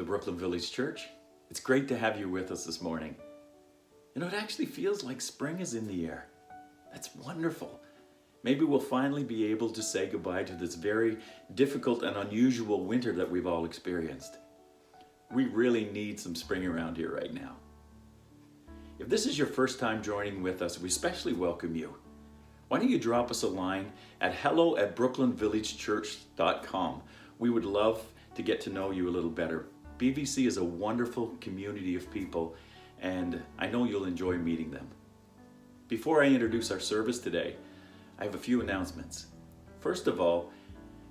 Brooklyn Village Church. It's great to have you with us this morning. You know, it actually feels like spring is in the air. That's wonderful. Maybe we'll finally be able to say goodbye to this very difficult and unusual winter that we've all experienced. We really need some spring around here right now. If this is your first time joining with us, we especially welcome you. Why don't you drop us a line at hello@brooklynvillagechurch.com. We would love to get to know you a little better. BVC is a wonderful community of people, and I know you'll enjoy meeting them. Before I introduce our service today, I have a few announcements. First of all,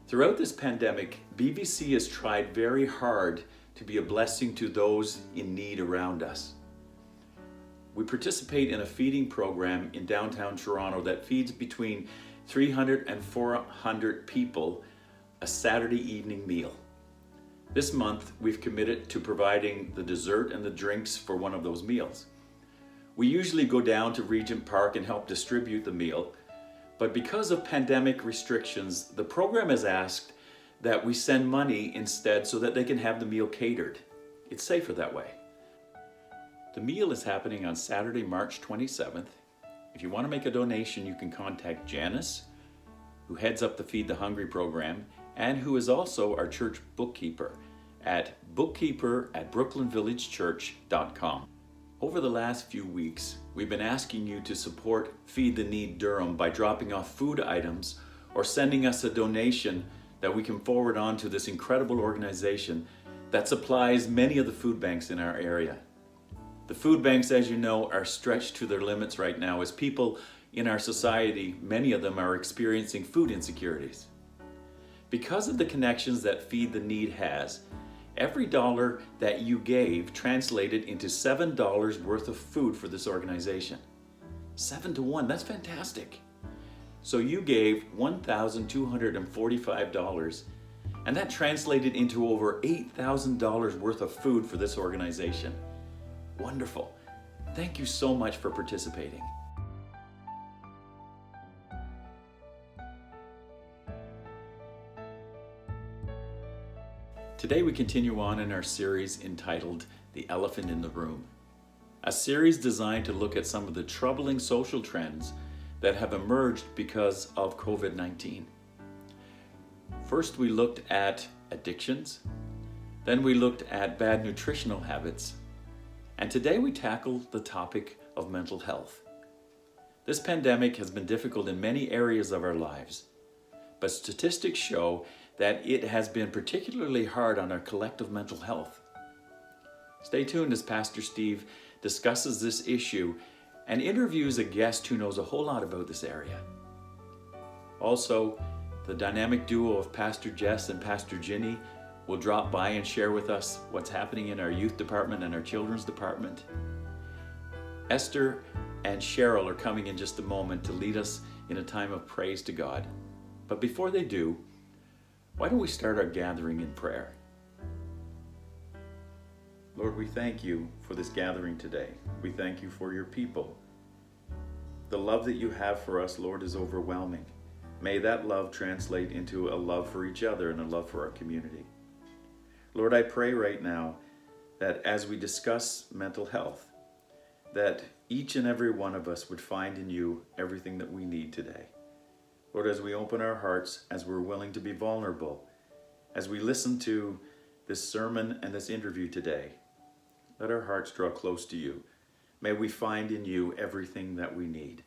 throughout this pandemic, BVC has tried very hard to be a blessing to those in need around us. We participate in a feeding program in downtown Toronto that feeds between 300 and 400 people a Saturday evening meal. This month, we've committed to providing the dessert and the drinks for one of those meals. We usually go down to Regent Park and help distribute the meal, but because of pandemic restrictions, the program has asked that we send money instead so that they can have the meal catered. It's safer that way. The meal is happening on Saturday, March 27th. If you want to make a donation, you can contact Janice, who heads up the Feed the Hungry program, and who is also our church bookkeeper at bookkeeper@brooklynvillagechurch.com. Over the last few weeks, we've been asking you to support Feed the Need Durham by dropping off food items or sending us a donation that we can forward on to this incredible organization that supplies many of the food banks in our area. The food banks, as you know, are stretched to their limits right now as people in our society, many of them are experiencing food insecurities. Because of the connections that Feed the Need has, every dollar that you gave translated into $7 worth of food for this organization. 7 to 1, that's fantastic. So you gave $1,245, and that translated into over $8,000 worth of food for this organization. Wonderful. Thank you so much for participating. Today we continue on in our series entitled The Elephant in the Room, a series designed to look at some of the troubling social trends that have emerged because of COVID-19. First we looked at addictions, then we looked at bad nutritional habits, and today we tackle the topic of mental health. This pandemic has been difficult in many areas of our lives, but statistics show that it has been particularly hard on our collective mental health. Stay tuned as Pastor Steve discusses this issue and interviews a guest who knows a whole lot about this area. Also, the dynamic duo of Pastor Jess and Pastor Ginny will drop by and share with us what's happening in our youth department and our children's department. Esther and Cheryl are coming in just a moment to lead us in a time of praise to God. But before they do, why don't we start our gathering in prayer? Lord, we thank you for this gathering today. We thank you for your people. The love that you have for us, Lord, is overwhelming. May that love translate into a love for each other and a love for our community. Lord, I pray right now that as we discuss mental health, that each and every one of us would find in you everything that we need today. Lord, as we open our hearts, as we're willing to be vulnerable, as we listen to this sermon and this interview today, let our hearts draw close to you. May we find in you everything that we need.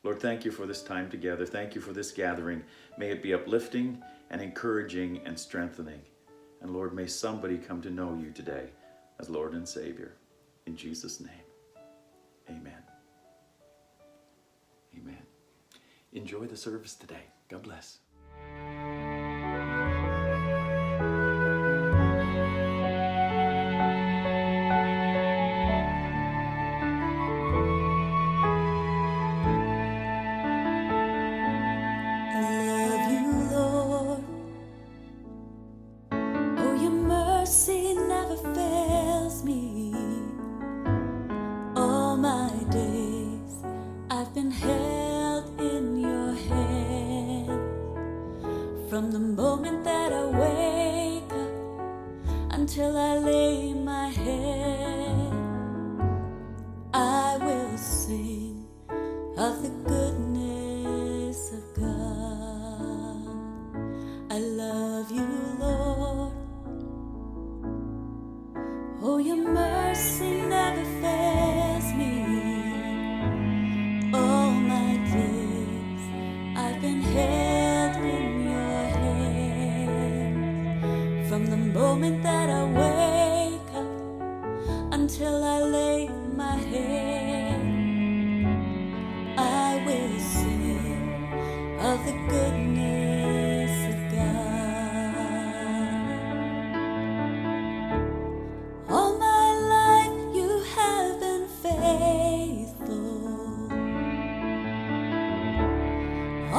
Lord, thank you for this time together. Thank you for this gathering. May it be uplifting and encouraging and strengthening. And Lord, may somebody come to know you today as Lord and Savior. In Jesus' name, amen. Amen. Enjoy the service today. God bless. Held in your hand. mercy never fails me. All my days I've been held in your hand. From the moment that I wake up until I lay my head, I will sing of the goodness of God. All my life you have been faithful.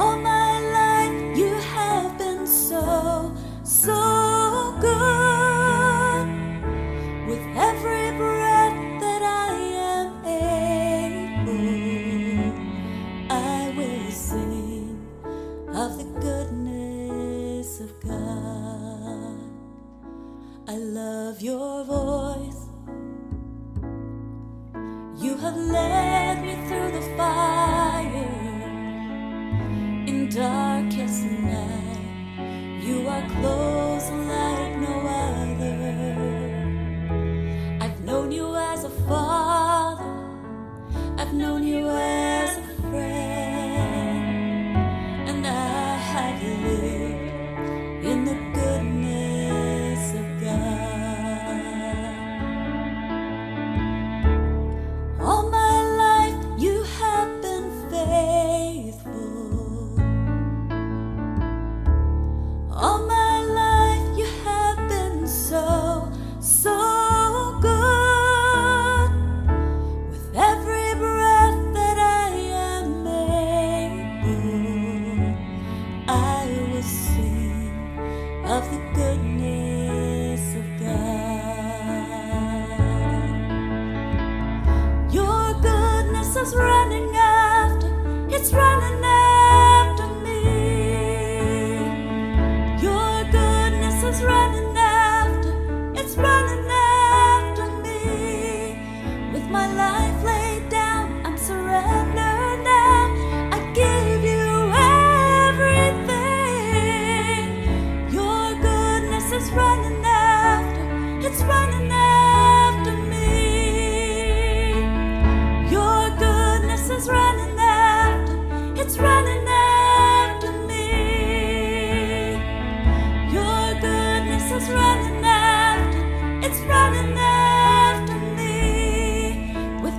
All my life you have been so, so good. With every breath that I am able, I will sing of the goodness of God. I love your voice. You have led me through the fire. In darkest night, you are close like no other. I've known you as a father, I've known you as a friend, and I have lived in the goodness of God. All my life you have been faithful. All my life you have been so, so good. With every breath that I am able, I will sing of the goodness of God. Your goodness is running after, it's running after me. Your goodness is running after, it's running after me. With my life laid down, I'm surrendered now. I give you everything. Your goodness is running after, it's running after me. Your goodness is running after, it's running after me. Your goodness is running after, it's running after me. With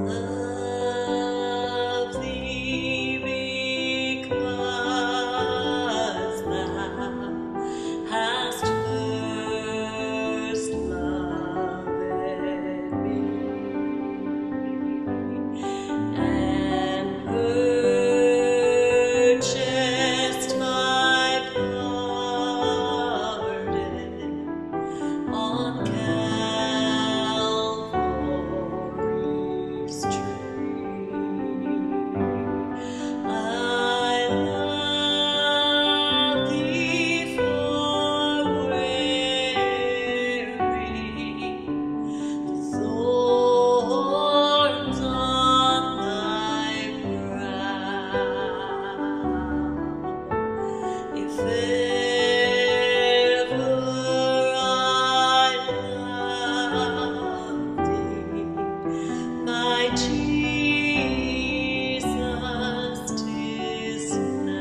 love thee because thou hast first loved me and purchased my pardon on Calvary's tree. I love thee for wearing the thorns on thy brow. If ever I loved thee, my Jesus, 'tis now.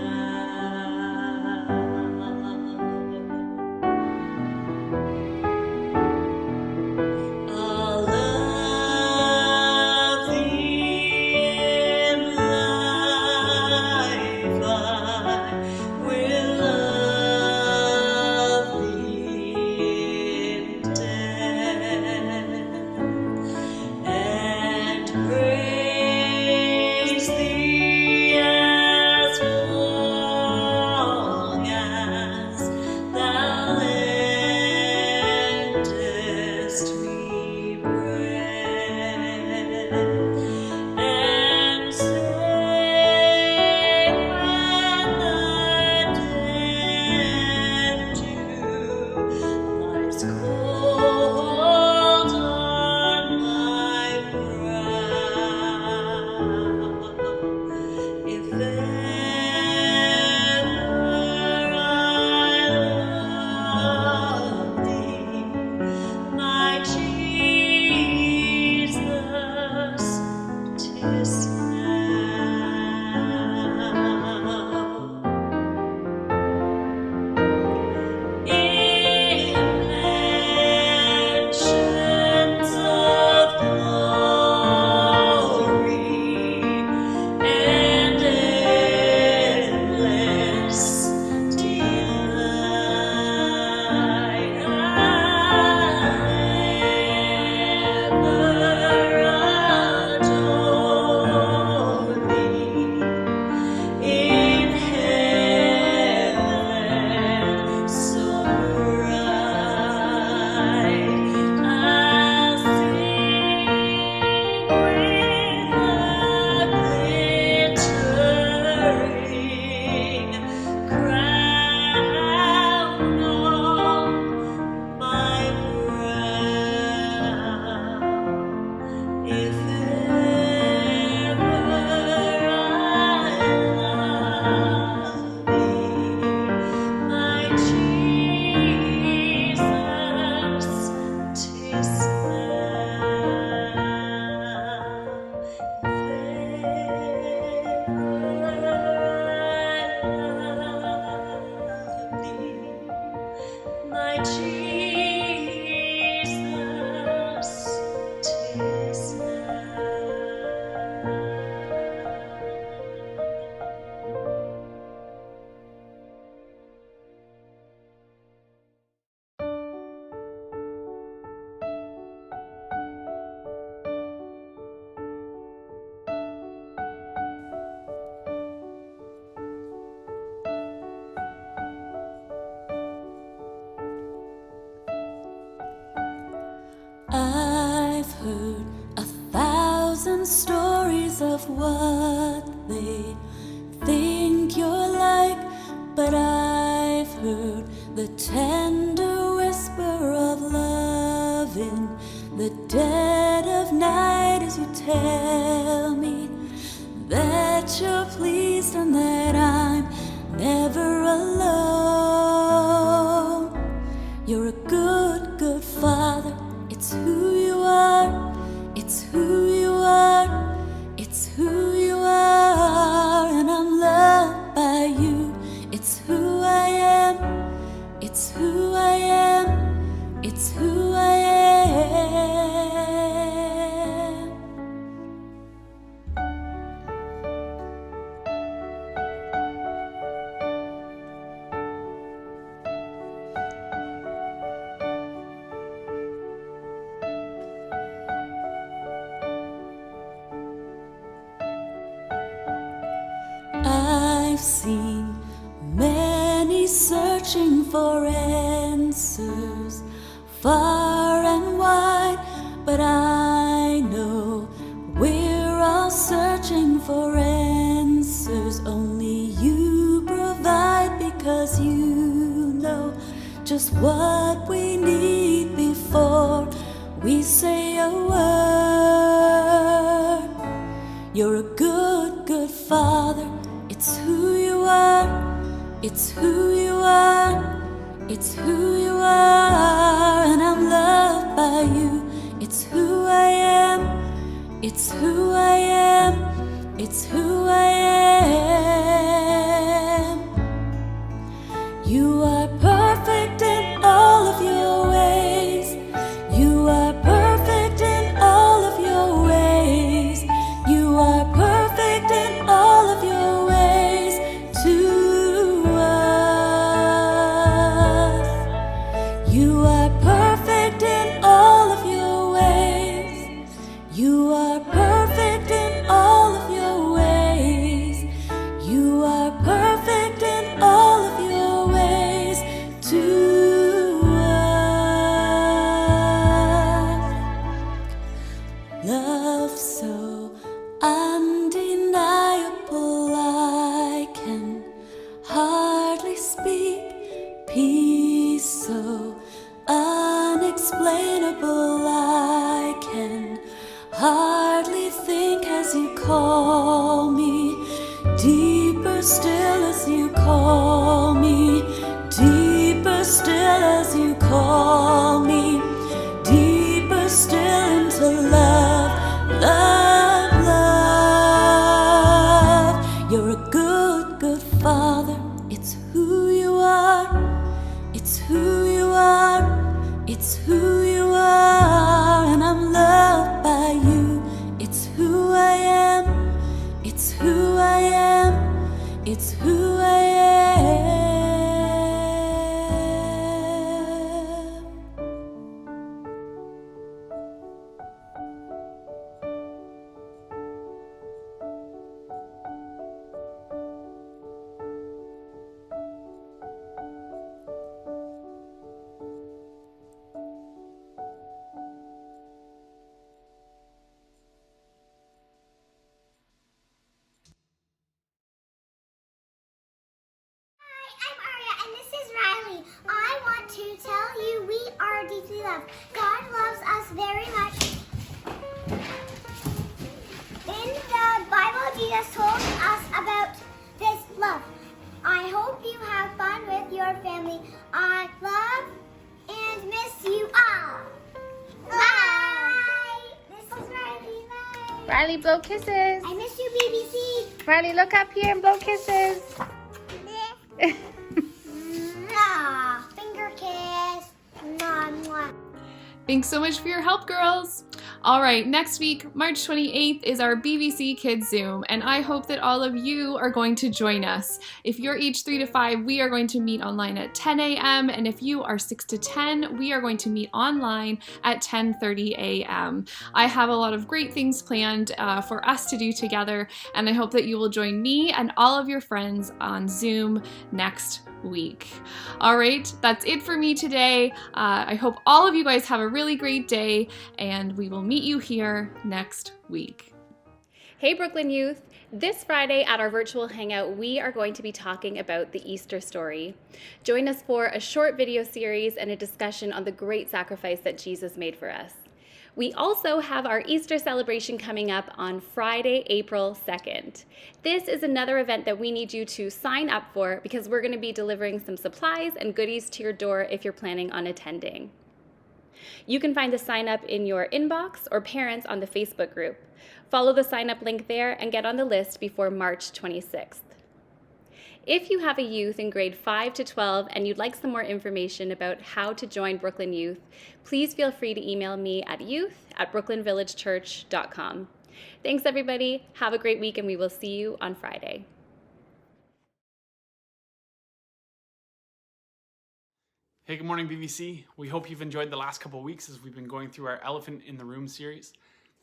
I'll love thee in life, I will love thee in death, and praise thee as long as thou lendest me breath, and say when the death dew lies cold on my brow. If ever I love thee, my Jesus, 'tis now. In mansions of glory and endless delight, I ever adore thee. In heaven so bright, I'll sing with the glittering crown on my brow. If ever I love thee, my Jesus, 'tis now. If ever I love thee, my Jesus, 'tis now. I've heard 1,000 stories of what they think you're like, but I've heard the tender whisper of love in the dead of night as you tell me that you're pleased and that I'm never alone. You're a good, good father. It's who you are. It's who you are. It's who you are. And I'm loved by you. It's who I am. It's who I am. It's who I am. I've seen many searching for answers far and wide, but I know we're all searching for answers. Only you provide, because you know just what we need before we say a word. You're a good, good Father. It's who you are. It's who you are. It's who you are. And I'm loved by you. It's who I am. It's who I am. It's who I am. You are perfect in all of your ways. You are perfect in all of your ways. You are perfect in all of your ways to us. You are perfect in all of your ways. You are perfect in all of your ways. You are perfect in all of your ways to us. Love so undeniable, I can hardly speak. Peace so unexplainable, I can hardly think as you call me. Deeper still as you call me. Deeper still as you call me. Deeper still into love, love, love. You're a good, good Father. It's who you are. It's who you are. It's who you are. And I'm loved by you. It's who I am. It's who I am. It's who I am. I'm Aria, and this is Riley. I want to tell you we are deeply loved. God loves us very much. In the Bible, Jesus told us about this love. I hope you have fun with your family. I love and miss you all. Bye! This is Riley. Bye! Riley, blow kisses. I miss you, BBC. Riley, look up here and blow kisses. Mwah. Finger kiss. Mwah, mwah. Thanks so much for your help, girls. All right, next week, March 28th, is our BVC Kids Zoom, and I hope that all of you are going to join us. If you're age 3 to 5, we are going to meet online at 10 a.m., and if you are 6 to 10, we are going to meet online at 10:30 a.m. I have a lot of great things planned for us to do together, and I hope that you will join me and all of your friends on Zoom next week. All right, that's it for me today. I hope all of you guys have a really great day, and we will meet you here next week. Hey Brooklyn Youth! This Friday at our virtual hangout, we are going to be talking about the Easter story. Join us for a short video series and a discussion on the great sacrifice that Jesus made for us. We also have our Easter celebration coming up on Friday, April 2nd. This is another event that we need you to sign up for because we're going to be delivering some supplies and goodies to your door if you're planning on attending. You can find the sign up in your inbox or parents on the Facebook group. Follow the sign up link there and get on the list before March 26th. If you have a youth in grade 5 to 12 and you'd like some more information about how to join Brooklyn Youth, please feel free to email me at youth@brooklynvillagechurch.com. Thanks everybody, have a great week, and we will see you on Friday. Hey, good morning, BVC. We hope you've enjoyed the last couple of weeks as we've been going through our Elephant in the Room series.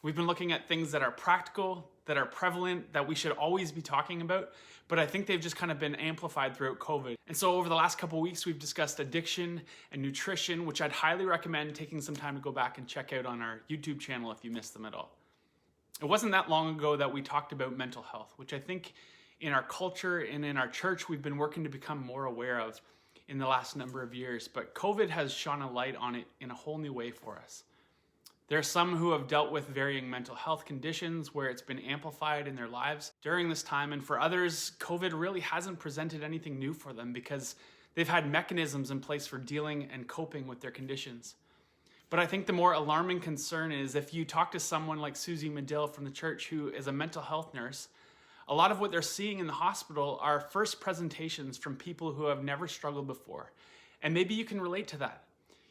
We've been looking at things that are practical, that are prevalent, that we should always be talking about, but I think they've just kind of been amplified throughout COVID. And so over the last couple of weeks, we've discussed addiction and nutrition, which I'd highly recommend taking some time to go back and check out on our YouTube channel if you missed them at all. It wasn't that long ago that we talked about mental health, which I think in our culture and in our church, we've been working to become more aware of in the last number of years, but COVID has shone a light on it in a whole new way for us. There are some who have dealt with varying mental health conditions where it's been amplified in their lives during this time, and for others, COVID really hasn't presented anything new for them because they've had mechanisms in place for dealing and coping with their conditions. But I think the more alarming concern is if you talk to someone like Susie Medill from the church who is a mental health nurse, a lot of what they're seeing in the hospital are first presentations from people who have never struggled before. And maybe you can relate to that.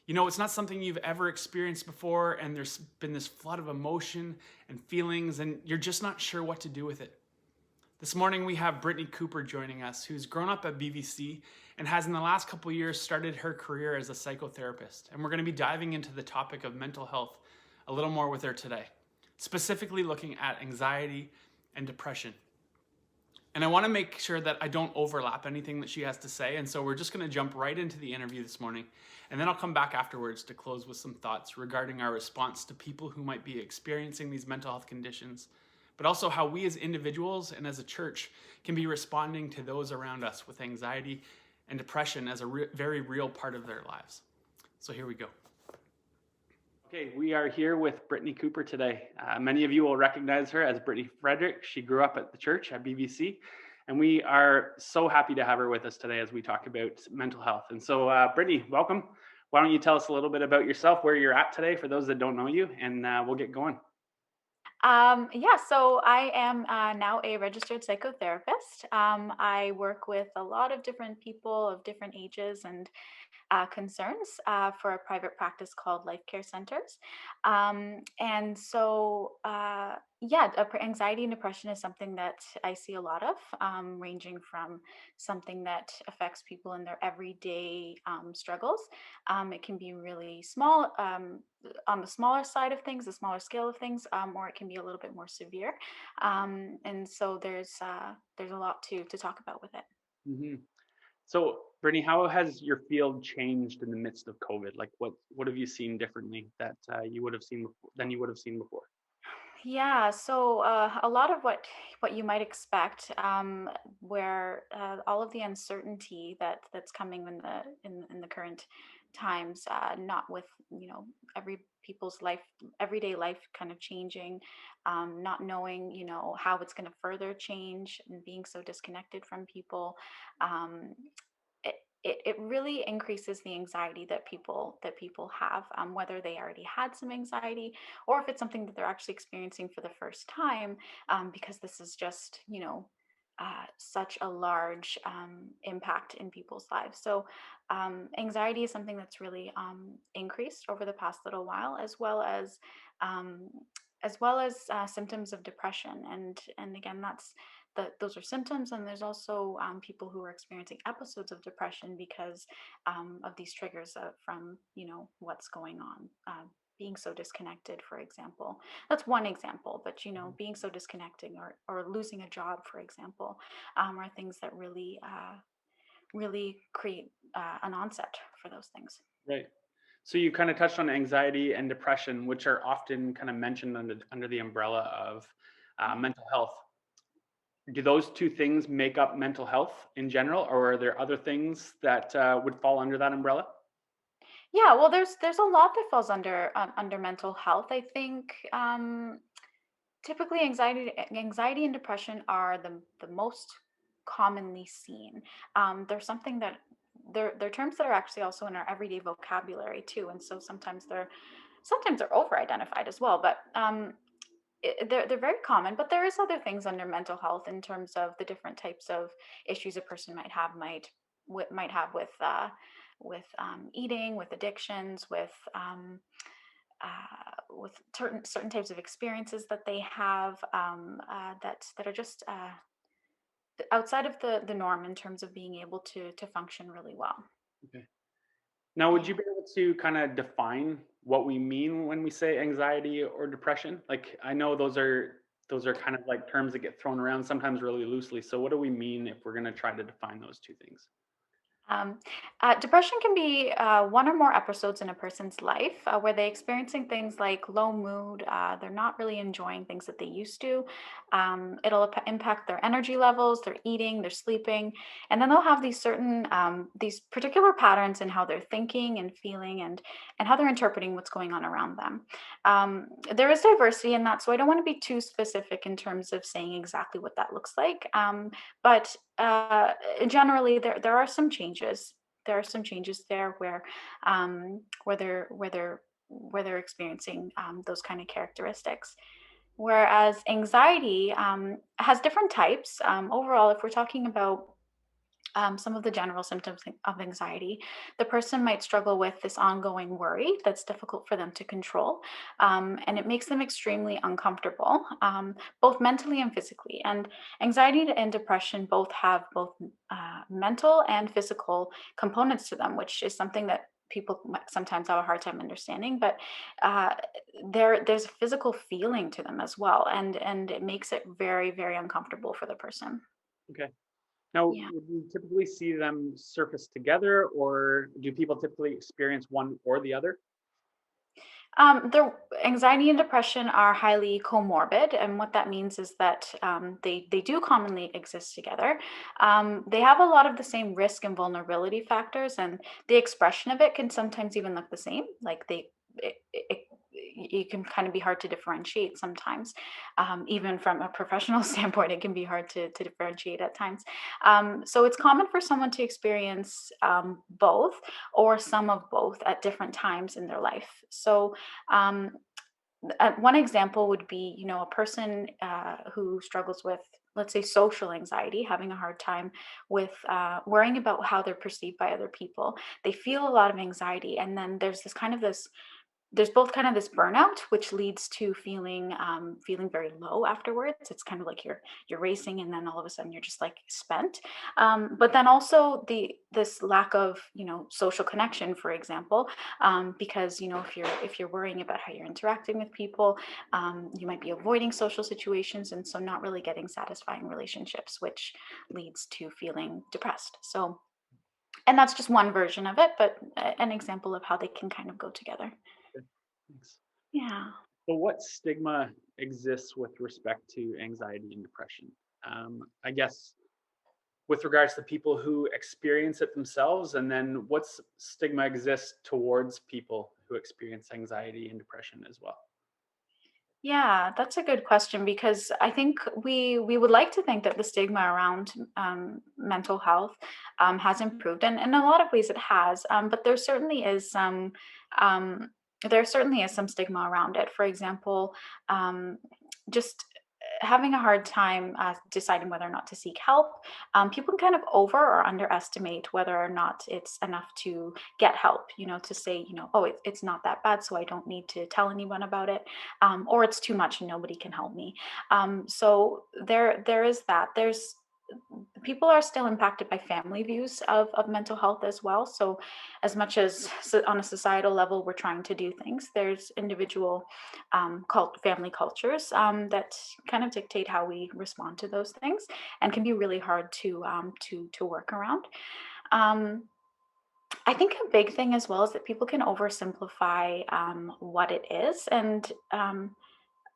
You know, it's not something you've ever experienced before, and there's been this flood of emotion and feelings, and you're just not sure what to do with it. This morning we have Brittany Cooper joining us, who's grown up at BVC and has in the last couple of years started her career as a psychotherapist. And we're going to be diving into the topic of mental health a little more with her today, specifically looking at anxiety and depression. And I want to make sure that I don't overlap anything that she has to say. And so we're just going to jump right into the interview this morning. And then I'll come back afterwards to close with some thoughts regarding our response to people who might be experiencing these mental health conditions, but also how we as individuals and as a church can be responding to those around us with anxiety and depression as a very real part of their lives. So here we go. Okay, we are here with Brittany Cooper today. Many of you will recognize her as Brittany Frederick. She grew up at the church at BVC, and we are so happy to have her with us today as we talk about mental health. And so, Brittany, welcome. Why don't you tell us a little bit about yourself, where you're at today for those that don't know you, and we'll get going. So I am now a registered psychotherapist. I work with a lot of different people of different ages and concerns for a private practice called Life Care Centers. Anxiety and depression is something that I see a lot of, ranging from something that affects people in their everyday struggles. It can be really small, on the smaller side of things, the smaller scale of things, or it can be a little bit more severe. And so there's a lot to talk about with it. Mm-hmm. So, Brittany, how has your field changed in the midst of COVID? Like, what have you seen differently that you would have seen than you would have seen before? Yeah, so a lot of what you might expect, where all of the uncertainty that's coming in the current times, not with everyday life kind of changing, not knowing how it's going to further change, and being so disconnected from people. Um, it really increases the anxiety that people have, whether they already had some anxiety or if it's something that they're actually experiencing for the first time, because this is just such a large impact in people's lives. So anxiety is something that's really increased over the past little while, um, as well as symptoms of depression. And again, those are symptoms, and there's also people who are experiencing episodes of depression because of these triggers from what's going on. Being so disconnected, for example. That's one example, but being so disconnected or losing a job, for example, are things that really create an onset for those things. Right. So you kind of touched on anxiety and depression, which are often kind of mentioned under the umbrella of mental health. Do those two things make up mental health in general, or are there other things that would fall under that umbrella? Yeah, well, there's a lot that falls under mental health. I think typically anxiety and depression are the most commonly seen. There's something that they're terms that are actually also in our everyday vocabulary too, and so sometimes they're over identified as well. But they're very common. But there is other things under mental health in terms of the different types of issues a person might have with eating, with addictions, with certain types of experiences that they have, that are just outside of the norm in terms of being able to function really well. Okay. Now, would you be able to kind of define what we mean when we say anxiety or depression? Like, I know those are kind of like terms that get thrown around sometimes really loosely. So what do we mean if we're going to try to define those two things? Um, Depression can be one or more episodes in a person's life where they're experiencing things like low mood. They're not really enjoying things that they used to. It'll impact their energy levels, their eating, their sleeping, and then they'll have these particular patterns in how they're thinking and feeling, and how they're interpreting what's going on around them. There is diversity in that, so I don't want to be too specific in terms of saying exactly what that looks like. But generally, there are some changes. There are some changes there where they're experiencing those kind of characteristics. Whereas anxiety has different types. Overall, if we're talking about some of the general symptoms of anxiety, the person might struggle with this ongoing worry that's difficult for them to control. And it makes them extremely uncomfortable, both mentally and physically. And anxiety and depression both have both mental and physical components to them, which is something that people might sometimes have a hard time understanding. But uh, there's a physical feeling to them as well, and it makes it very, very uncomfortable for the person. Okay. Now, Yeah. would you typically see them surface together, or do people typically experience one or the other? The anxiety and depression are highly comorbid, and what that means is that they do commonly exist together. They have a lot of the same risk and vulnerability factors, and the expression of it can sometimes even look the same. Like it can kind of be hard to differentiate sometimes, even from a professional standpoint. It can be hard to differentiate at times. So it's common for someone to experience both or some of both at different times in their life. So um, one example would be, a person who struggles with, let's say, social anxiety, having a hard time with worrying about how they're perceived by other people. They feel a lot of anxiety, and then there's both kind of this burnout, which leads to feeling very low afterwards. It's kind of like you're racing, and then all of a sudden you're just like spent. But then also this lack of social connection, for example, because if you're worrying about how you're interacting with people, you might be avoiding social situations, and so not really getting satisfying relationships, which leads to feeling depressed. So, and that's just one version of it, but an example of how they can kind of go together. Okay, thanks. Yeah. So, what stigma exists with respect to anxiety and depression? I guess with regards to people who experience it themselves, and then what's stigma exists towards people who experience anxiety and depression as well? Yeah, that's a good question, because I think we would like to think that the stigma around mental health has improved, and in a lot of ways it has. But um, there certainly is some stigma around it. For example, just having a hard time deciding whether or not to seek help. People can kind of over or underestimate whether or not it's enough to get help. To say, oh, it's not that bad, so I don't need to tell anyone about it, or it's too much and nobody can help me. So there is that. There's People are still impacted by family views of mental health as well. So as much as on a societal level we're trying to do things, there's individual family cultures that kind of dictate how we respond to those things, and can be really hard to work around. um, I think a big thing as well is that people can oversimplify what it is, and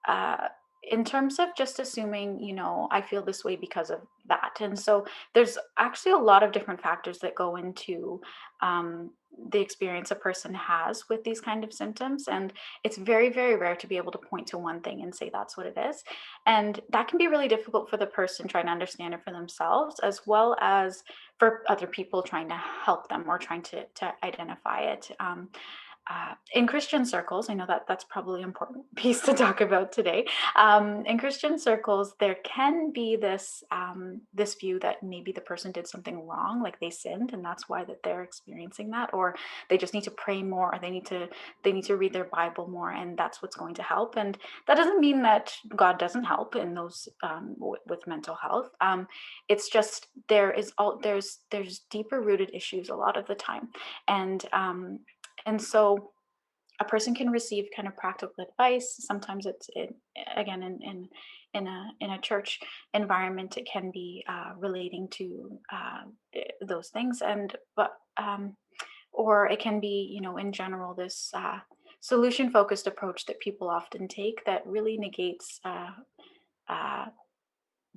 uh, in terms of just assuming, I feel this way because of that. And so there's actually a lot of different factors that go into um, the experience a person has with these kind of symptoms. And it's very, very rare to be able to point to one thing and say that's what it is. And that can be really difficult for the person trying to understand it for themselves, as well as for other people trying to help them or trying to identify it. In Christian circles, I know that that's probably an important piece to talk about today. In Christian circles, there can be this view that maybe the person did something wrong, like they sinned, and that's why that they're experiencing that, or they just need to pray more, or they need to read their Bible more, and that's what's going to help. And that doesn't mean that God doesn't help in those with mental health. It's just there's deeper rooted issues a lot of the time, and And so a person can receive kind of practical advice. Sometimes again in a church environment, it can be relating to those things, and but or it can be, in general, this solution focused approach that people often take that really negates uh,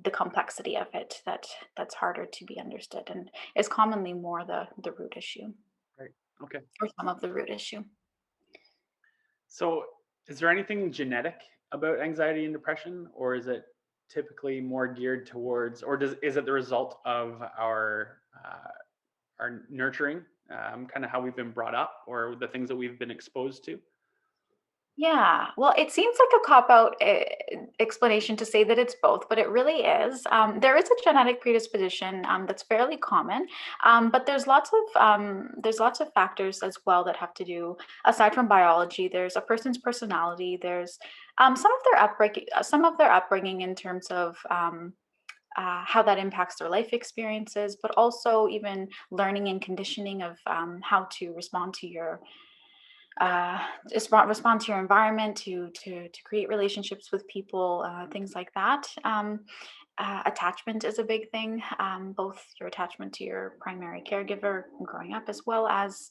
the complexity of it, that's harder to be understood and is commonly more the root issue, Right. Okay. or some of the root issue. So, is there anything genetic about anxiety and depression, or is it typically more geared towards, or is it the result of our nurturing, kind of how we've been brought up, or the things that we've been exposed to? Yeah, well, it seems like a cop out explanation to say that it's both, but it really is. There is a genetic predisposition that's fairly common, but there's lots of factors as well that have to do, aside from biology. There's a person's personality. There's some of their upbringing in terms of how that impacts their life experiences, but also even learning and conditioning of how to respond to your respond to your environment, to create relationships with people, things like that. Attachment is a big thing, both your attachment to your primary caregiver growing up, as well as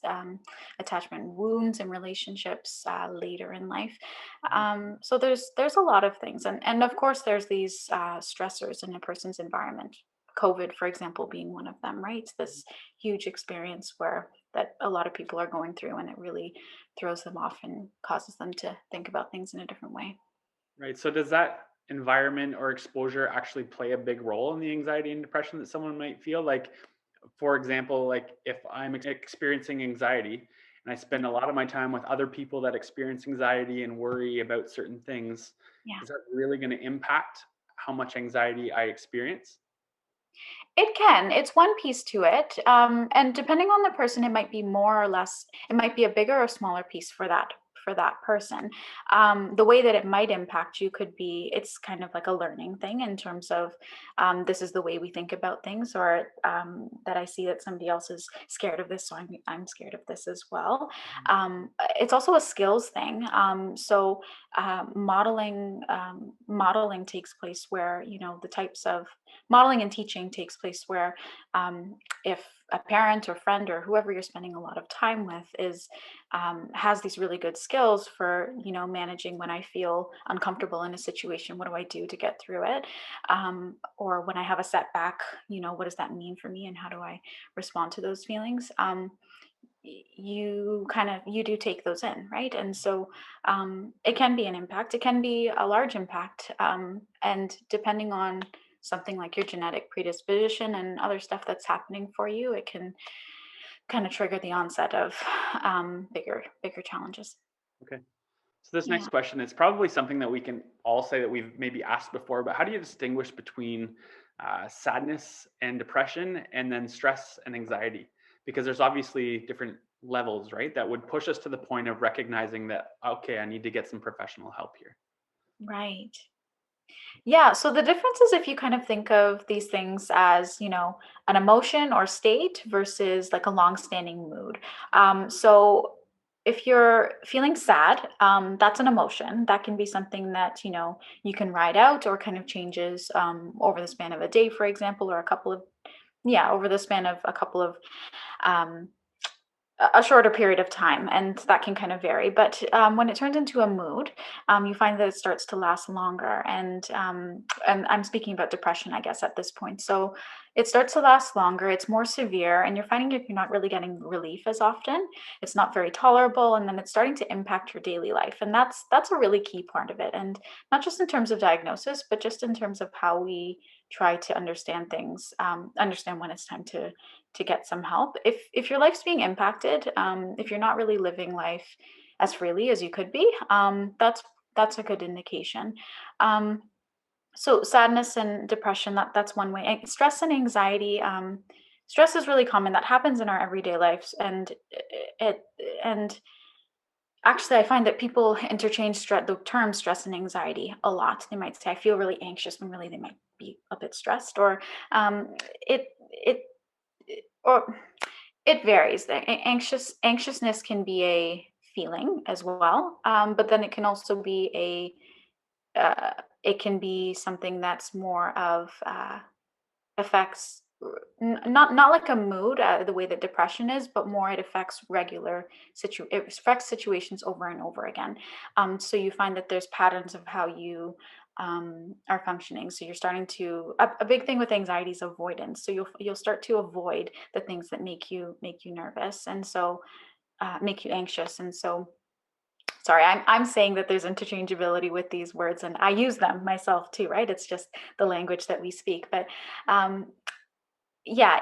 attachment wounds and relationships later in life. So there's a lot of things, and of course there's these stressors in a person's environment. COVID, for example, being one of them, right? This huge experience where that a lot of people are going through, and it really throws them off and causes them to think about things in a different way. Right. So, does that environment or exposure actually play a big role in the anxiety and depression that someone might feel? Like, for example, like if I'm experiencing anxiety and I spend a lot of my time with other people that experience anxiety and worry about certain things, Yeah. is that really going to impact how much anxiety I experience? It can. It's one piece to it. And depending on the person, it might be more or less, it might be a bigger or smaller piece for that person. The way that it might impact you could be, it's kind of like a learning thing in terms of this is the way we think about things, or that I see that somebody else is scared of this, so I'm scared of this as well. It's also a skills thing. So modeling takes place where, the types of modeling and teaching takes place where if a parent or friend or whoever you're spending a lot of time with is has these really good skills for, managing when I feel uncomfortable in a situation, what do I do to get through it, or when I have a setback, what does that mean for me and how do I respond to those feelings. You do take those in, right? And so it can be an impact, it can be a large impact, and depending on something like your genetic predisposition and other stuff that's happening for you, it can kind of trigger the onset of bigger challenges. Okay. So this Yeah. next question is probably something that we can all say that we've maybe asked before, but how do you distinguish between sadness and depression, and then stress and anxiety? Because there's obviously different levels, right? That would push us to the point of recognizing that, okay, I need to get some professional help here. Right. Yeah, so the difference is if you kind of think of these things as, an emotion or state versus like a long-standing mood. So if you're feeling sad, that's an emotion. That can be something that, you can ride out or kind of changes over the span of a day, for example, or over the span of a couple of um, a shorter period of time, and that can kind of vary. But when it turns into a mood, you find that it starts to last longer. And I'm speaking about depression, I guess, at this point. So it starts to last longer. It's more severe, and you're finding that you're not really getting relief as often. It's not very tolerable, and then it's starting to impact your daily life. And that's a really key part of it. And not just in terms of diagnosis, but just in terms of how we try to understand things, understand when it's time to get some help. If your life's being impacted, if you're not really living life as freely as you could be, that's a good indication. So sadness and depression, that's one way. And stress and anxiety. Stress is really common. That happens in our everyday lives, it and actually, I find that people interchange the term stress and anxiety a lot. They might say, "I feel really anxious," when really they might be a bit stressed, or it it or It varies. Anxiousness can be a feeling as well, but then it can also be it can be something that's more of affects not like a mood, the way that depression is, but more it affects it affects situations over and over again. So you find that there's patterns of how you are functioning. So you're starting to a big thing with anxiety is avoidance. So you'll start to avoid the things that make you nervous, and so make you anxious. And so sorry, I'm saying that there's interchangeability with these words, and I use them myself too, right? It's just the language that we speak. But um, yeah,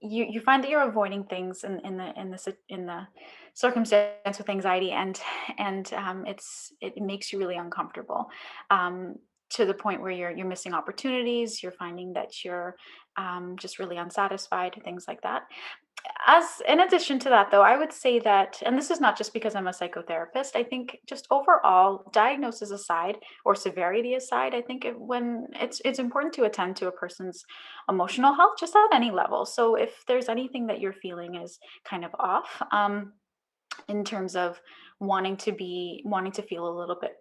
you find that you're avoiding things in the circumstance with anxiety, and it makes you really uncomfortable, um, to the point where you're missing opportunities. You're finding that you're just really unsatisfied, things like that. As in addition to that, though, I would say that, and this is not just because I'm a psychotherapist, I think just overall, diagnosis aside or severity aside, I think when it's important to attend to a person's emotional health just at any level. So if there's anything that you're feeling is kind of off, in terms of wanting to feel a little bit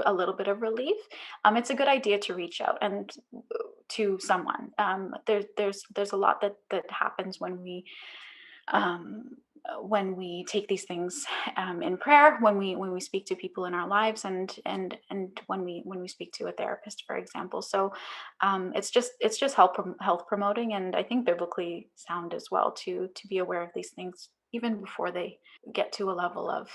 a little bit of relief, it's a good idea to reach out and to someone. There's a lot that happens um, when we take these things in prayer, when we speak to people in our lives, and when we speak to a therapist, for example. So it's just health promoting, and I think biblically sound as well to be aware of these things even before they get to a level of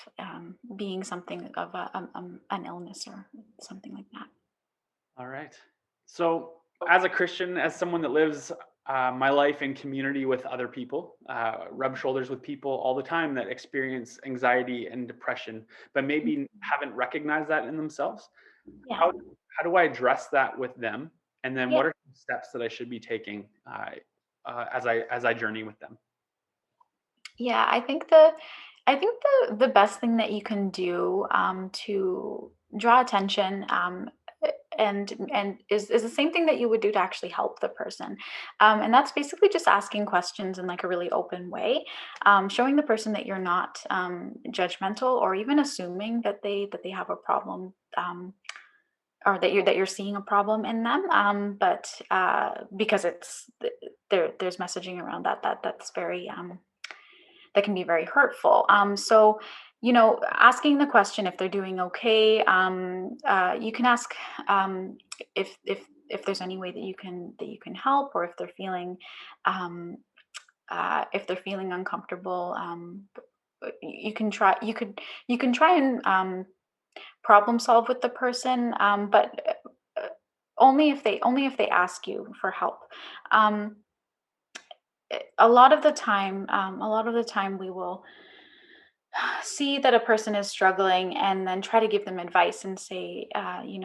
being something of an illness or something like that. All right. So, as a Christian, as someone that lives my life in community with other people, rub shoulders with people all the time that experience anxiety and depression, but maybe haven't recognized that in themselves, Yeah. how do I address that with them? And then, Yeah. what are some steps that I should be taking as I journey with them? Yeah, I think the best thing that you can do to draw attention, and is the same thing that you would do to actually help the person, and that's basically just asking questions in like a really open way, showing the person that you're not judgmental or even assuming that they have a problem. Or that you're seeing a problem in them, but because there's messaging around that's very that can be very hurtful. So, asking the question if they're doing okay. You can ask if there's any way that you can help, or um, if they're feeling uncomfortable. You can try. You can try and problem solve with the person, but only if they ask you for help. Um, a lot of the time we will see that a person is struggling and then try to give them advice and say,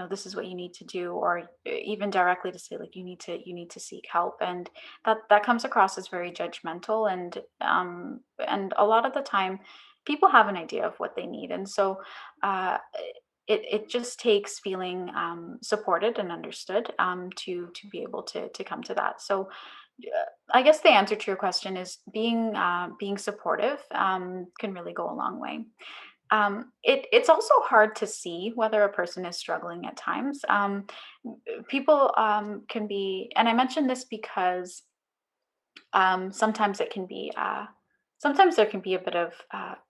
this is what you need to do, or even directly to say like you need to seek help, and that comes across as very judgmental, and a lot of the time people have an idea of what they need, and so uh, it just takes feeling supported and understood, to be able to come to that. So I guess the answer to your question is being supportive can really go a long way. It's also hard to see whether a person is struggling at times. People can be, and I mentioned this because sometimes it can be, sometimes there can be a bit of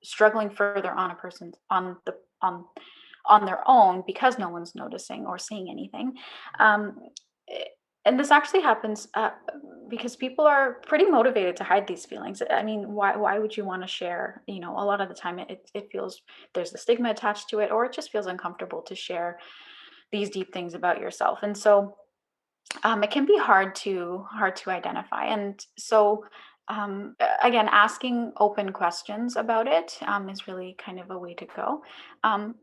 struggling further on a person's on their own because no one's noticing or seeing anything. Um, eh, and this actually happens because people are pretty motivated to hide these feelings. I mean, why would you want to share? A lot of the time it feels there's a stigma attached to it, or it just feels uncomfortable to share these deep things about yourself. And so it can be hard to identify, and so again, asking open questions about it is really kind of a way to go.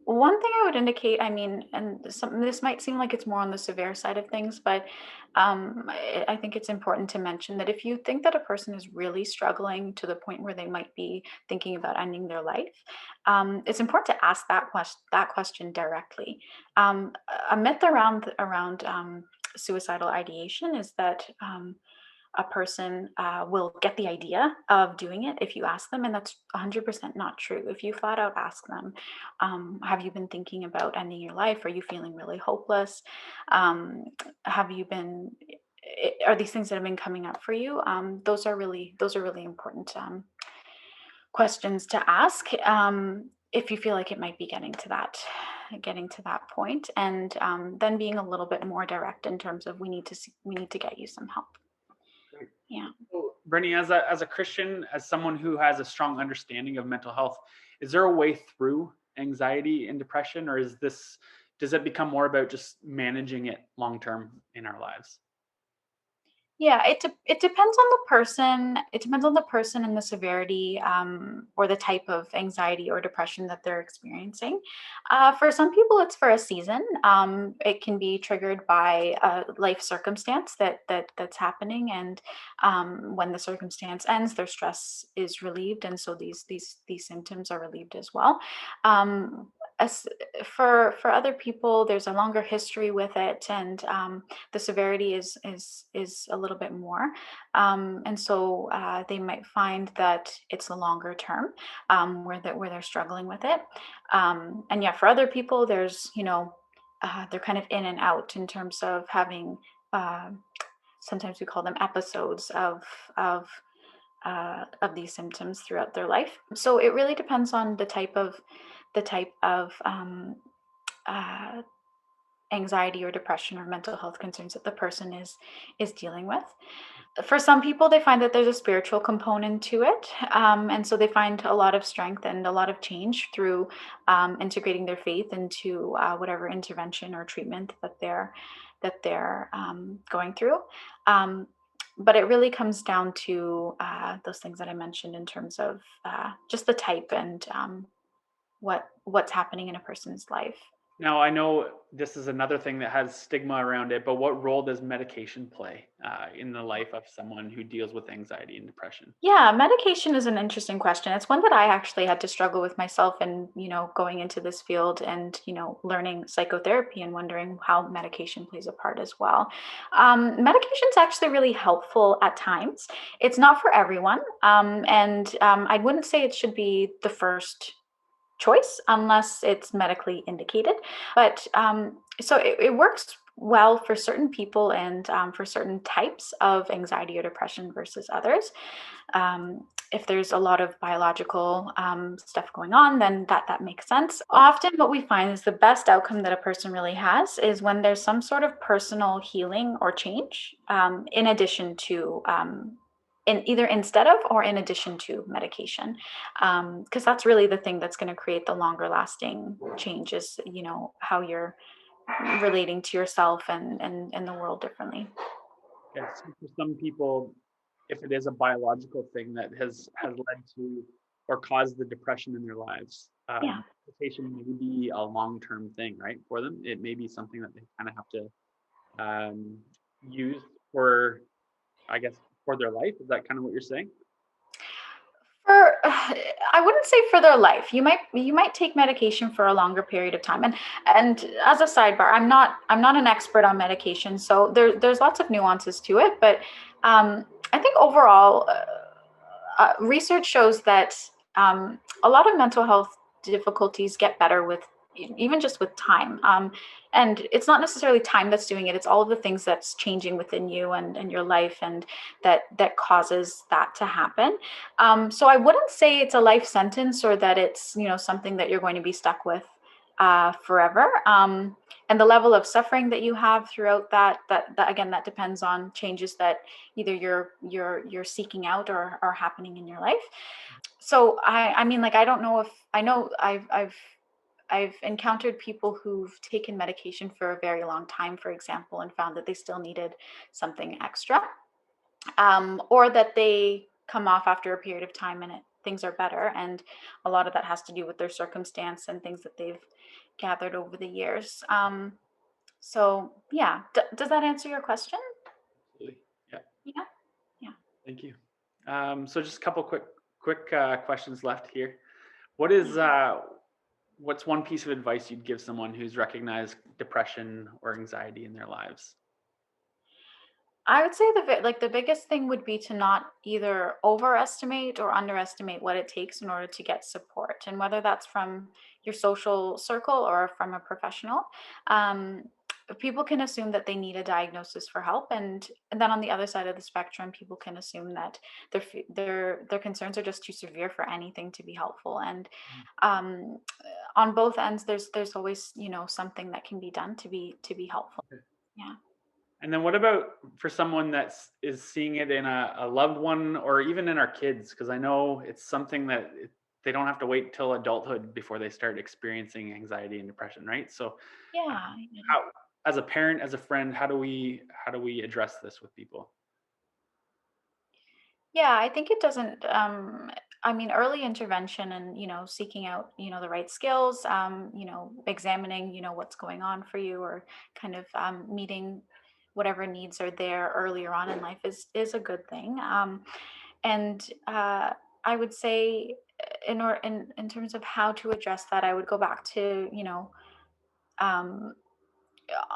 One thing I would indicate, I mean, and this might seem like it's more on the severe side of things, but I think it's important to mention that if you think that a person is really struggling to the point where they might be thinking about ending their life, it's important to ask that question directly. A myth around suicidal ideation is that a person will get the idea of doing it if you ask them, and that's 100% not true. If you flat out ask them, have you been thinking about ending your life? Are you feeling really hopeless? Um, have you been? Are these things that have been coming up for you? Those are really important questions to ask, if you feel like it might be getting to that point, and then being a little bit more direct in terms of we need to get you some help. Great. Yeah. So, Brittany, as a Christian, as someone who has a strong understanding of mental health, is there a way through anxiety and depression, or does it become more about just managing it long term in our lives? Yeah, it depends on the person. It depends on the person and the severity, or the type of anxiety or depression that they're experiencing. For some people, it's for a season. It can be triggered by a life circumstance that's happening, and when the circumstance ends, their stress is relieved, and so these symptoms are relieved as well. Um, as for other people, there's a longer history with it, and the severity is a little bit more, and so they might find that it's a longer term, where they're struggling with it, and yeah, for other people, there's they're kind of in and out in terms of having, uh, sometimes we call them episodes of these symptoms throughout their life. So it really depends on the type of uh, anxiety or depression or mental health concerns that the person is dealing with. For some people, they find that there's a spiritual component to it, and so they find a lot of strength and a lot of change through integrating their faith into whatever intervention or treatment that they're going through. Um, but it really comes down to those things that I mentioned in terms of just the type and what's happening in a person's life. Now, I know this is another thing that has stigma around it, but what role does medication play in the life of someone who deals with anxiety and depression? Yeah, medication is an interesting question. It's one that I actually had to struggle with myself, and going into this field and learning psychotherapy and wondering how medication plays a part as well. Medication is actually really helpful at times. It's not for everyone, and I wouldn't say it should be the first choice unless it's medically indicated. But so it works well for certain people and for certain types of anxiety or depression versus others. If there's a lot of biological stuff going on, then that makes sense. Often, what we find is the best outcome that a person really has is when there's some sort of personal healing or change, in addition to. In either instead of or in addition to medication, because that's really the thing that's going to create the longer lasting changes, how you're relating to yourself and the world differently. Yes, for some people, if it is a biological thing that has led to or caused the depression in their lives, Yeah. medication may be a long-term thing, right? For them, it may be something that they kind of have to use for, I guess, for their life. Is that kind of what you're saying? For I wouldn't say for their life. You might take medication for a longer period of time. And as a sidebar, I'm not an expert on medication, so there's lots of nuances to it. But I think overall, research shows that a lot of mental health difficulties get better with even just with time. And it's not necessarily time that's doing it; it's all of the things that's changing within you and your life, and that causes that to happen. So I wouldn't say it's a life sentence, or that it's something that you're going to be stuck with forever. And the level of suffering that you have throughout that again, that depends on changes that either you're seeking out or are happening in your life. So I mean, like, I don't know if I know I've encountered people who've taken medication for a very long time, for example, and found that they still needed something extra, or that they come off after a period of time and things are better. And a lot of that has to do with their circumstance and things that they've gathered over the years. So yeah, does that answer your question? Absolutely. Yeah. Yeah. Yeah. Thank you. So just a couple quick questions left here. What is what's one piece of advice you'd give someone who's recognized depression or anxiety in their lives? I would say the biggest thing would be to not either overestimate or underestimate what it takes in order to get support, and whether that's from your social circle or from a professional. Um, People can assume that they need a diagnosis for help, and then on the other side of the spectrum, people can assume that their concerns are just too severe for anything to be helpful. And um, on both ends, there's always something that can be done to be helpful. Yeah. And then what about for someone is seeing it in a loved one or even in our kids? Because I know it's something that they don't have to wait till adulthood before they start experiencing anxiety and depression, right? So, Yeah. how, as a parent, as a friend, how do we address this with people? Yeah, I think it doesn't. I mean, early intervention and seeking out the right skills. Examining what's going on for you, or kind of meeting whatever needs are there earlier on in life is a good thing. And I would say, in terms of how to address that, I would go back to um,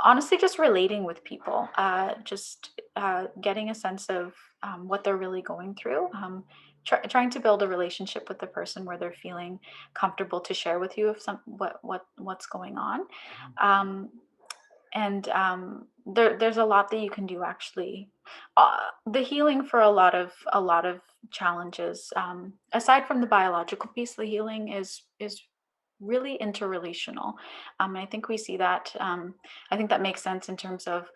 honestly just relating with people, just getting a sense of what they're really going through, trying to build a relationship with the person where they're feeling comfortable to share with you of what's going on. um, and there's a lot that you can do, actually. The healing for a lot of challenges, aside from the biological piece, the healing is really interrelational. And I think we see that. I think that makes sense in terms of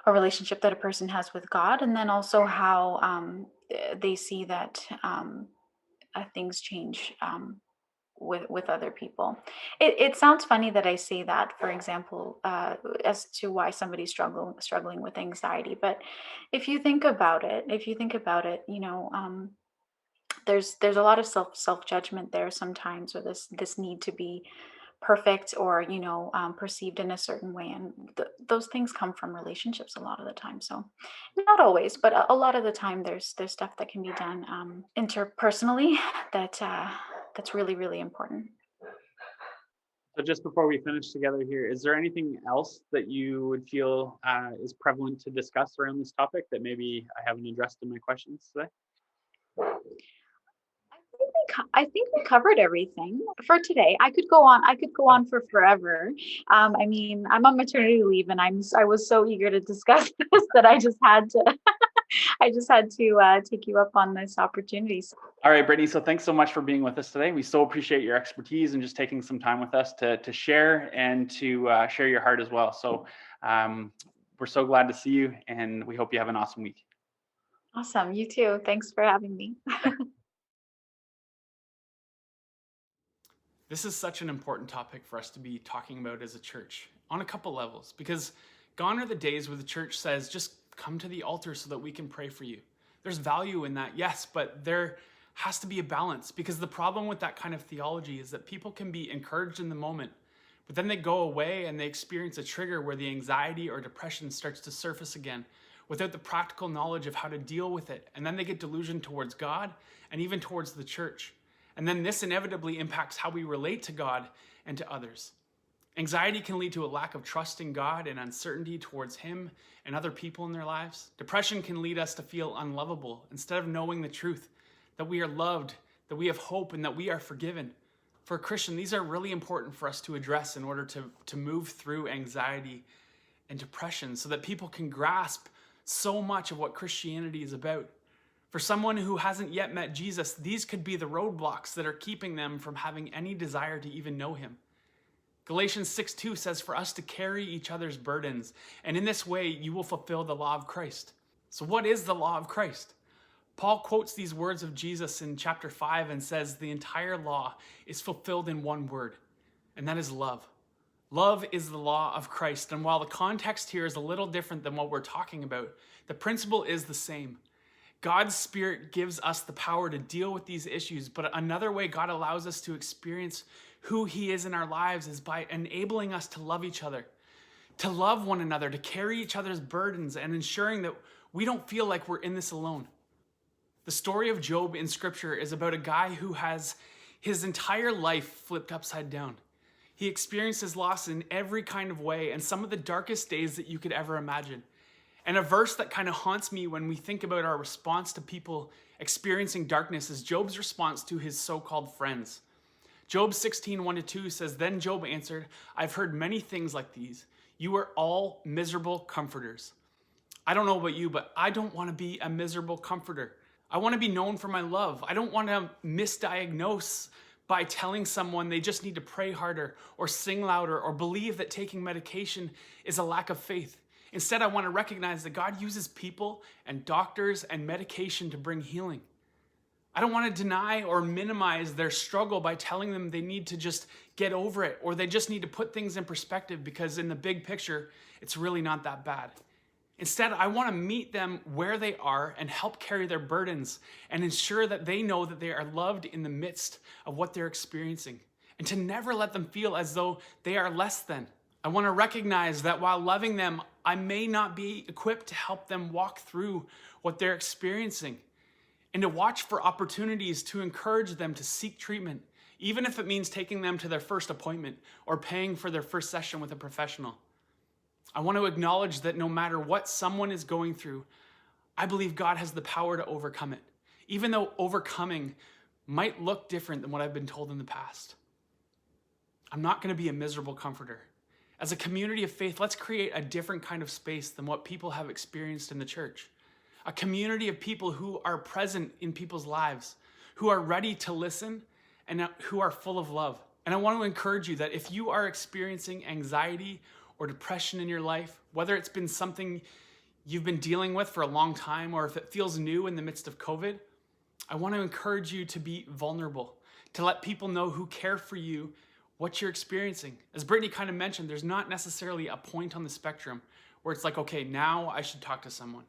a relationship that a person has with God, and then also how they see that things change with other people. It sounds funny that I say that, for example, as to why somebody's struggling with anxiety. But if you think about it, there's a lot of self judgment there sometimes, or this need to be perfect, or perceived in a certain way, and those things come from relationships a lot of the time. So not always, but a lot of the time, there's stuff that can be done interpersonally that's really, really important. So just before we finish together here, is there anything else that you would feel is prevalent to discuss around this topic that maybe I haven't addressed in my questions today? I think we covered everything for today. I could go on for forever. I mean, I'm on maternity leave, and I was so eager to discuss this that I just had to take you up on this opportunity. All right, Brittany. So thanks so much for being with us today. We so appreciate your expertise and just taking some time with us to share and to share your heart as well. So we're so glad to see you, and we hope you have an awesome week. Awesome. You too. Thanks for having me. This is such an important topic for us to be talking about as a church on a couple levels, because gone are the days where the church says, just come to the altar so that we can pray for you. There's value in that, yes, but there has to be a balance, because the problem with that kind of theology is that people can be encouraged in the moment, but then they go away and they experience a trigger where the anxiety or depression starts to surface again without the practical knowledge of how to deal with it. And then they get delusioned towards God and even towards the church. And then this inevitably impacts how we relate to God and to others. Anxiety can lead to a lack of trust in God and uncertainty towards Him and other people in their lives. Depression can lead us to feel unlovable instead of knowing the truth, that we are loved, that we have hope, and that we are forgiven. For a Christian, these are really important for us to address in order to move through anxiety and depression, so that people can grasp so much of what Christianity is about. For someone who hasn't yet met Jesus, these could be the roadblocks that are keeping them from having any desire to even know Him. Galatians 6:2 says for us to carry each other's burdens, and in this way you will fulfill the law of Christ. So what is the law of Christ? Paul quotes these words of Jesus in chapter 5 and says the entire law is fulfilled in one word, and that is love. Love is the law of Christ, and while the context here is a little different than what we're talking about, the principle is the same. God's Spirit gives us the power to deal with these issues, but another way God allows us to experience who He is in our lives is by enabling us to love each other, to love one another, to carry each other's burdens, and ensuring that we don't feel like we're in this alone. The story of Job in Scripture is about a guy who has his entire life flipped upside down. He experiences loss in every kind of way, and some of the darkest days that you could ever imagine. And a verse that kind of haunts me when we think about our response to people experiencing darkness is Job's response to his so-called friends. Job 16, 1-2 says, "Then Job answered, I've heard many things like these. You are all miserable comforters." I don't know about you, but I don't want to be a miserable comforter. I want to be known for my love. I don't want to misdiagnose by telling someone they just need to pray harder or sing louder or believe that taking medication is a lack of faith. Instead, I want to recognize that God uses people and doctors and medication to bring healing. I don't want to deny or minimize their struggle by telling them they need to just get over it or they just need to put things in perspective because in the big picture, it's really not that bad. Instead, I want to meet them where they are and help carry their burdens and ensure that they know that they are loved in the midst of what they're experiencing and to never let them feel as though they are less than. I want to recognize that while loving them, I may not be equipped to help them walk through what they're experiencing and to watch for opportunities to encourage them to seek treatment, even if it means taking them to their first appointment or paying for their first session with a professional. I want to acknowledge that no matter what someone is going through, I believe God has the power to overcome it, even though overcoming might look different than what I've been told in the past. I'm not going to be a miserable comforter. As a community of faith, let's create a different kind of space than what people have experienced in the church. A community of people who are present in people's lives, who are ready to listen, and who are full of love. And I want to encourage you that if you are experiencing anxiety or depression in your life, whether it's been something you've been dealing with for a long time or if it feels new in the midst of COVID, I want to encourage you to be vulnerable, to let people know who care for you what you're experiencing. As Brittany kind of mentioned, there's not necessarily a point on the spectrum where it's like, okay, now I should talk to someone.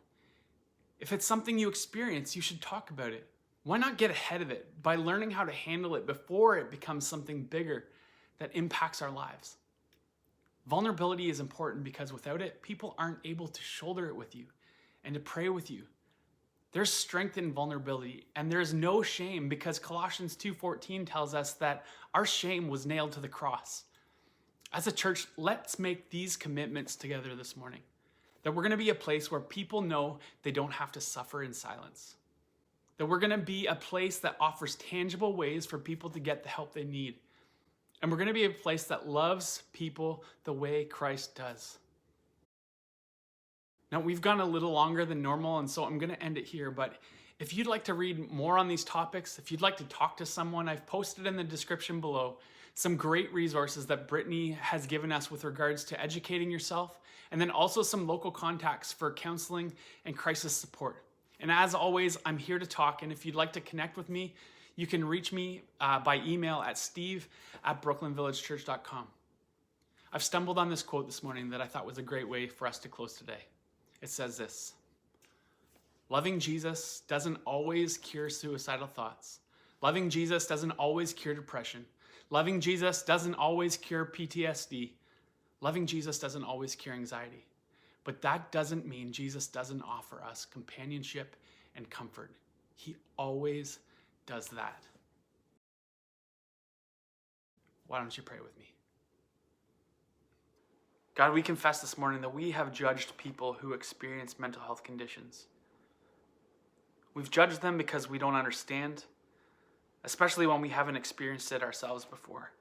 If it's something you experience, you should talk about it. Why not get ahead of it by learning how to handle it before it becomes something bigger that impacts our lives? Vulnerability is important because without it, people aren't able to shoulder it with you and to pray with you. There's strength in vulnerability, and there's no shame because Colossians 2:14 tells us that our shame was nailed to the cross. As a church, let's make these commitments together this morning, that we're going to be a place where people know they don't have to suffer in silence, that we're going to be a place that offers tangible ways for people to get the help they need, and we're going to be a place that loves people the way Christ does. Now, we've gone a little longer than normal, and so I'm going to end it here. But if you'd like to read more on these topics, if you'd like to talk to someone, I've posted in the description below some great resources that Brittany has given us with regards to educating yourself, and then also some local contacts for counseling and crisis support. And as always, I'm here to talk, and if you'd like to connect with me, you can reach me by email at steve@brooklynvillagechurch.com. I've stumbled on this quote this morning that I thought was a great way for us to close today. It says this: loving Jesus doesn't always cure suicidal thoughts. Loving Jesus doesn't always cure depression. Loving Jesus doesn't always cure PTSD. Loving Jesus doesn't always cure anxiety. But that doesn't mean Jesus doesn't offer us companionship and comfort. He always does that. Why don't you pray with me? God, we confess this morning that we have judged people who experience mental health conditions. We've judged them because we don't understand, especially when we haven't experienced it ourselves before.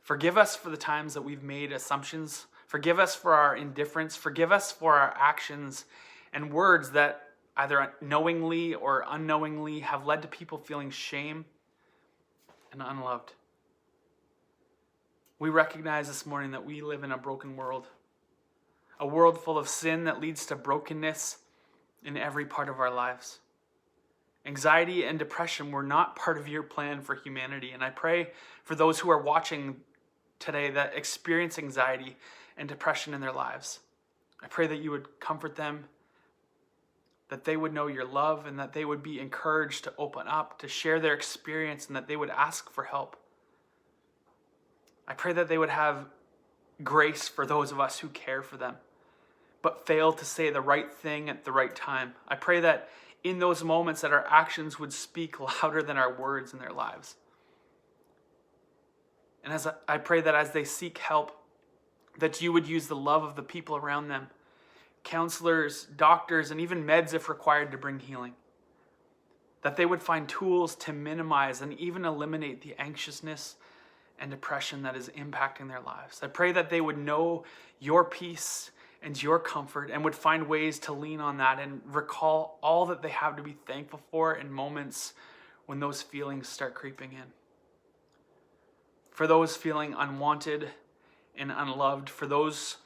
Forgive us for the times that we've made assumptions. Forgive us for our indifference. Forgive us for our actions and words that either knowingly or unknowingly have led to people feeling shame and unloved. We recognize this morning that we live in a broken world, a world full of sin that leads to brokenness in every part of our lives. Anxiety and depression were not part of your plan for humanity, and I pray for those who are watching today that experience anxiety and depression in their lives. I pray that you would comfort them, that they would know your love, and that they would be encouraged to open up, to share their experience, and that they would ask for help. I pray that they would have grace for those of us who care for them, but fail to say the right thing at the right time. I pray that in those moments that our actions would speak louder than our words in their lives. And I pray that as they seek help, that you would use the love of the people around them counselors, doctors, and even meds if required to bring healing. That they would find tools to minimize and even eliminate the anxiousness and depression that is impacting their lives. I pray that they would know your peace and your comfort and would find ways to lean on that and recall all that they have to be thankful for in moments when those feelings start creeping in. For those feeling unwanted and unloved, for those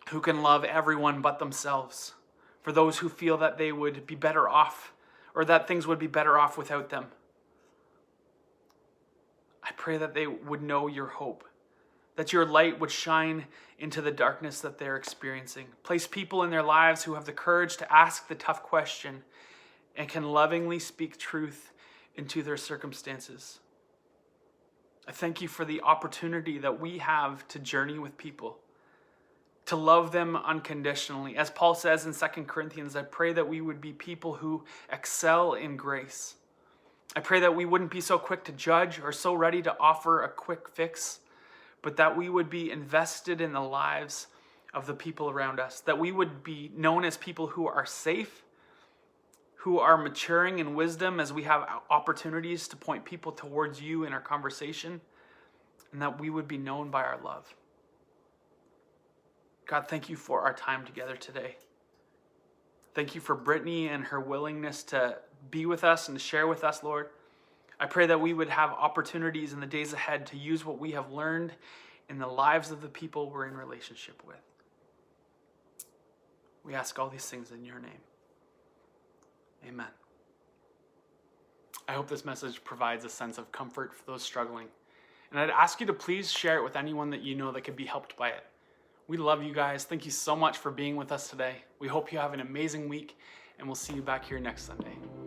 who can love everyone but themselves, for those who feel that they would be better off or that things would be better off without them. I pray that they would know your hope, that your light would shine into the darkness that they're experiencing. Place people in their lives who have the courage to ask the tough question and can lovingly speak truth into their circumstances. I thank you for the opportunity that we have to journey with people, to love them unconditionally. As Paul says in 2 Corinthians, I pray that we would be people who excel in grace. I pray that we wouldn't be so quick to judge or so ready to offer a quick fix, but that we would be invested in the lives of the people around us, that we would be known as people who are safe, who are maturing in wisdom as we have opportunities to point people towards you in our conversation, and that we would be known by our love. God, thank you for our time together today. Thank you for Brittany and her willingness to be with us and to share with us, Lord. I pray that we would have opportunities in the days ahead to use what we have learned in the lives of the people we're in relationship with. We ask all these things in your name. Amen. I hope this message provides a sense of comfort for those struggling. And I'd ask you to please share it with anyone that you know that could be helped by it. We love you guys. Thank you so much for being with us today. We hope you have an amazing week, and we'll see you back here next Sunday.